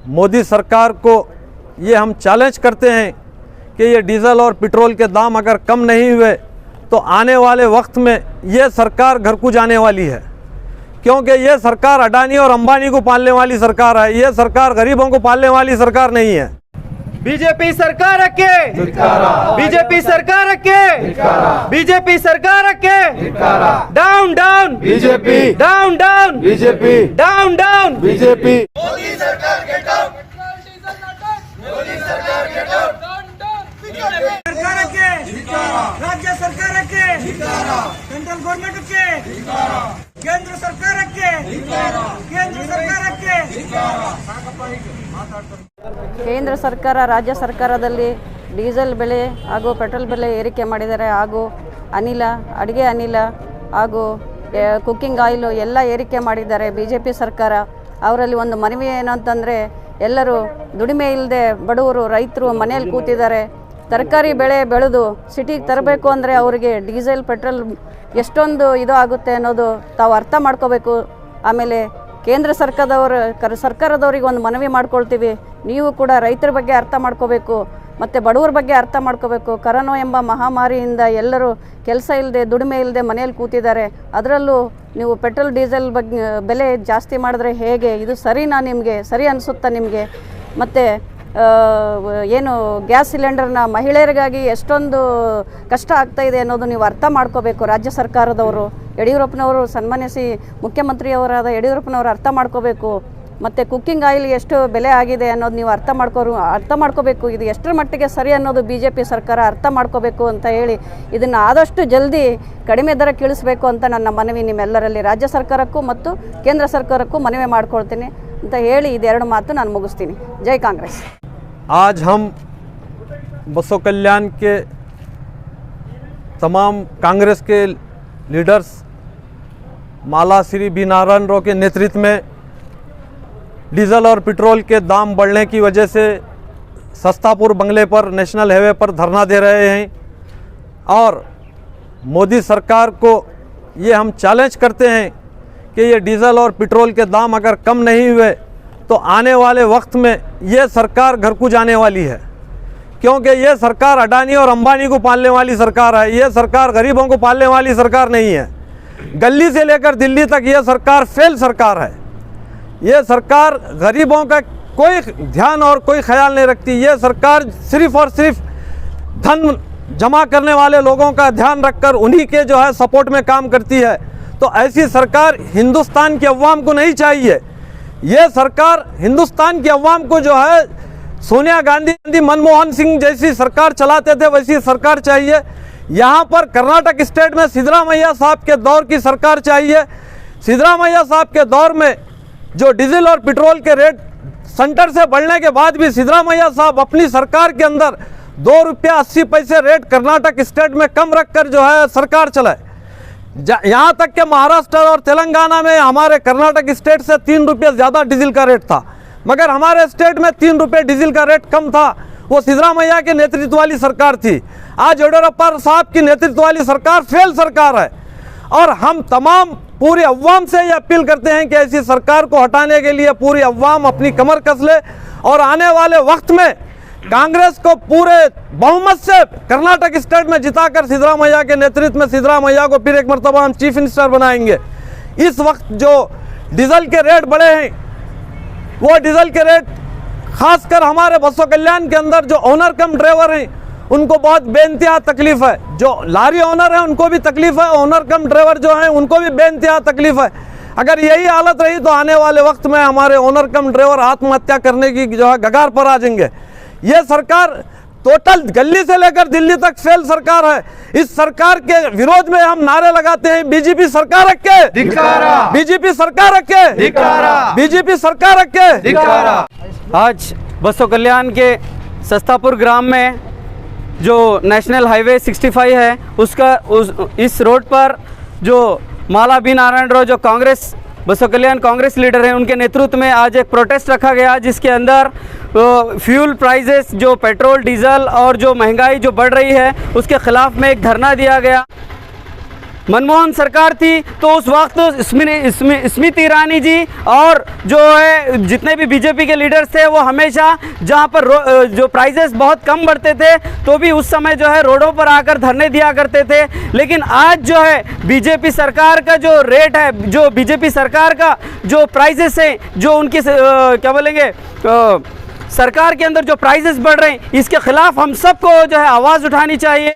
मोदी सरकार को ये हम चैलेंज करते हैं कि ये डीज़ल और पेट्रोल के दाम अगर कम नहीं हुए तो आने वाले वक्त में ये सरकार घर को जाने वाली है, क्योंकि ये सरकार अडानी और अंबानी को पालने वाली सरकार है। ये सरकार गरीबों को पालने वाली सरकार नहीं है। बीजेपी सरकार के बीजेपी सरकार के बीजेपी सरकार के down down BJP down down BJP down down BJP Modi सरकार के डाउन मोदी सरकार के डाउन सरकार के राज्य सरकार के सेंट्रल गवर्नमेंट के केंद्र सरकार के ಕೇಂದ್ರ ಸರ್ಕಾರ ರಾಜ್ಯ ಸರ್ಕಾರದಲ್ಲಿ ಡೀಸೆಲ್ ಬೆಲೆ ಹಾಗೂ ಪೆಟ್ರೋಲ್ ಬೆಲೆ ಏರಿಕೆ ಮಾಡಿದ್ದಾರೆ, ಹಾಗೂ ಅನಿಲ, ಅಡುಗೆ ಅನಿಲ ಹಾಗೂ ಕುಕ್ಕಿಂಗ್ ಆಯಿಲು ಎಲ್ಲ ಏರಿಕೆ ಮಾಡಿದ್ದಾರೆ ಬಿಜೆಪಿ ಸರ್ಕಾರ. ಅವರಲ್ಲಿ ಒಂದು ಮನವಿ ಏನಂತಂದರೆ, ಎಲ್ಲರೂ ದುಡಿಮೆ ಇಲ್ಲದೆ ಬಡವರು ರೈತರು ಮನೆಯಲ್ಲಿ ಕೂತಿದ್ದಾರೆ. ತರಕಾರಿ ಬೆಳೆ ಬೆಳೆದು ಸಿಟಿಗೆ ತರಬೇಕು ಅಂದರೆ ಅವರಿಗೆ ಡೀಸೆಲ್ ಪೆಟ್ರೋಲ್ ಎಷ್ಟೊಂದು ಇದು ಆಗುತ್ತೆ ಅನ್ನೋದು ತಾವು ಅರ್ಥ ಮಾಡ್ಕೋಬೇಕು. ಆಮೇಲೆ ಕೇಂದ್ರ ಸರ್ಕಾರದವ್ರಿಗೆ ಒಂದು ಮನವಿ ಮಾಡ್ಕೊಳ್ತೀವಿ, ನೀವು ಕೂಡ ರೈತರ ಬಗ್ಗೆ ಅರ್ಥ ಮಾಡ್ಕೋಬೇಕು ಮತ್ತು ಬಡವರ ಬಗ್ಗೆ ಅರ್ಥ ಮಾಡ್ಕೋಬೇಕು. ಕರೋನಾ ಎಂಬ ಮಹಾಮಾರಿಯಿಂದ ಎಲ್ಲರೂ ಕೆಲಸ ಇಲ್ಲದೆ ದುಡಿಮೆ ಇಲ್ಲದೆ ಮನೆಯಲ್ಲಿ ಕೂತಿದ್ದಾರೆ. ಅದರಲ್ಲೂ ನೀವು ಪೆಟ್ರೋಲ್ ಡೀಸೆಲ್ ಬಗ್ಗೆ ಬೆಲೆ ಜಾಸ್ತಿ ಮಾಡಿದ್ರೆ ಹೇಗೆ? ಇದು ಸರಿನಾ? ನಿಮಗೆ ಸರಿ ಅನಿಸುತ್ತಾ ನಿಮಗೆ? ಮತ್ತು ಏನು ಗ್ಯಾಸ್ ಸಿಲಿಂಡರ್ನ ಮಹಿಳೆಯರಿಗಾಗಿ ಎಷ್ಟೊಂದು ಕಷ್ಟ ಆಗ್ತಾಯಿದೆ ಅನ್ನೋದು ನೀವು ಅರ್ಥ ಮಾಡ್ಕೋಬೇಕು. ರಾಜ್ಯ ಸರ್ಕಾರದವರು, ಯಡಿಯೂರಪ್ಪನವರು, ಸನ್ಮಾನಿಸಿ ಮುಖ್ಯಮಂತ್ರಿಯವರಾದ ಯಡಿಯೂರಪ್ಪನವರು ಅರ್ಥ ಮಾಡ್ಕೋಬೇಕು. ಮತ್ತು ಕುಕ್ಕಿಂಗ್ ಆಯಿಲ್ ಎಷ್ಟು ಬೆಲೆ ಆಗಿದೆ ಅನ್ನೋದು ನೀವು ಅರ್ಥ ಮಾಡ್ಕೋಬೇಕು. ಇದು ಎಷ್ಟರ ಮಟ್ಟಿಗೆ ಸರಿ ಅನ್ನೋದು BJP ಸರ್ಕಾರ ಅರ್ಥ ಮಾಡ್ಕೋಬೇಕು ಅಂತ ಹೇಳಿ, ಇದನ್ನು ಆದಷ್ಟು ಜಲ್ದಿ ಕಡಿಮೆ ದರಕ್ಕೆ ಇಳಿಸಬೇಕು ಅಂತ ನನ್ನ ಮನವಿ ನಿಮ್ಮೆಲ್ಲರಲ್ಲಿ, ರಾಜ್ಯ ಸರ್ಕಾರಕ್ಕೂ ಮತ್ತು ಕೇಂದ್ರ ಸರ್ಕಾರಕ್ಕೂ ಮನವಿ ಮಾಡ್ಕೊಳ್ತೀನಿ ಅಂತ ಹೇಳಿ ಇದೆರಡು ಮಾತು ನಾನು ಮುಗಿಸ್ತೀನಿ. ಜೈ ಕಾಂಗ್ರೆಸ್. आज हम बसो कल्याण के तमाम कांग्रेस के लीडर्स माला श्री बी नारायण राव के नेतृत्व में डीजल और पेट्रोल के दाम बढ़ने की वजह से सस्तापुर बंगले पर नेशनल हाईवे पर धरना दे रहे हैं और मोदी सरकार को ये हम चैलेंज करते हैं कि ये डीजल और पेट्रोल के दाम अगर कम नहीं हुए तो आने वाले वक्त में ये सरकार घर को जाने वाली है, क्योंकि ये सरकार अडानी और अंबानी को पालने वाली सरकार है। ये सरकार गरीबों को पालने वाली सरकार नहीं है। गली से लेकर दिल्ली तक ये सरकार फेल सरकार है। ये सरकार गरीबों का कोई ध्यान और कोई ख्याल नहीं रखती। ये सरकार सिर्फ और सिर्फ धन जमा करने वाले लोगों का ध्यान रखकर उन्हीं के जो है सपोर्ट में काम करती है। तो ऐसी सरकार हिंदुस्तान की अवाम को नहीं चाहिए। ये सरकार हिंदुस्तान की अवाम को जो है सोनिया गांधी, मनमोहन सिंह जैसी सरकार चलाते थे वैसी सरकार चाहिए। यहाँ पर कर्नाटक स्टेट में सिद्धरामैया साहब के दौर की सरकार चाहिए। सिद्धरामैया साहब के दौर में जो डीजल और पेट्रोल के रेट सेंटर से बढ़ने के बाद भी सिद्धरामैया साहब अपनी सरकार के अंदर ₹2.80 रेट कर्नाटक स्टेट में कम रखकर जो है सरकार चलाए। यहाँ तक कि महाराष्ट्र और तेलंगाना में हमारे कर्नाटक स्टेट से ₹3 ज़्यादा डीजल का रेट था, मगर हमारे स्टेट में ₹3 डीजल का रेट कम था। वो सिद्धरामैया के नेतृत्व वाली सरकार थी। आज येडियूरप्पा साहब की नेतृत्व वाली सरकार फेल सरकार है और हम तमाम पूरी अवाम से ये अपील करते हैं कि ऐसी सरकार को हटाने के लिए पूरी अवाम अपनी कमर कस ले और आने वाले वक्त में कांग्रेस को पूरे बहुमत से कर्नाटक स्टेट में जिताकर सिद्धरामैया के नेतृत्व में सिद्धरामैया को फिर एक मरतबा हम चीफ मिनिस्टर बनाएंगे। इस वक्त जो डीजल के रेट बढ़े हैं, वो डीजल के रेट खासकर हमारे बसो कल्याण के अंदर जो ओनर कम ड्राइवर हैं उनको बहुत बेइंतहा तकलीफ है। जो लारी ओनर है उनको भी तकलीफ है, ओनर कम ड्राइवर जो हैं उनको भी बेइंतहा तकलीफ है। अगर यही हालत रही तो आने वाले वक्त में हमारे ओनर कम ड्राइवर आत्महत्या करने की जो है कगार पर आ जाएंगे। ये सरकार टोटल गली से लेकर दिल्ली तक फेल सरकार है। इस सरकार के विरोध में हम नारे लगाते हैं, बीजेपी सरकार के धिक्कारा, बीजेपी सरकार के धिक्कारा, बीजेपी सरकार के धिक्कारा। आज बसो कल्याण के सस्तापुर ग्राम में जो नेशनल हाईवे 65 है इस रोड पर जो माला बी नारायण राव जो कांग्रेस बसो कल्याण कांग्रेस लीडर हैं उनके नेतृत्व में आज एक प्रोटेस्ट रखा गया, जिसके अंदर फ्यूल प्राइजेस जो पेट्रोल डीजल और जो महंगाई जो बढ़ रही है उसके ख़िलाफ़ में एक धरना दिया गया। मनमोहन सरकार थी तो उस वक्त स्मृति ईरानी जी और जो है जितने भी बीजेपी के लीडर्स थे वो हमेशा जहां पर जो प्राइजेस बहुत कम बढ़ते थे तो भी उस समय जो है रोडों पर आकर धरने दिया करते थे। लेकिन आज जो है बीजेपी सरकार का जो रेट है, जो बीजेपी सरकार का जो प्राइजेस है, जो उनकी क्या बोलेंगे सरकार के अंदर जो प्राइजेस बढ़ रहे हैं, इसके खिलाफ हम सबको जो है आवाज़ उठानी चाहिए।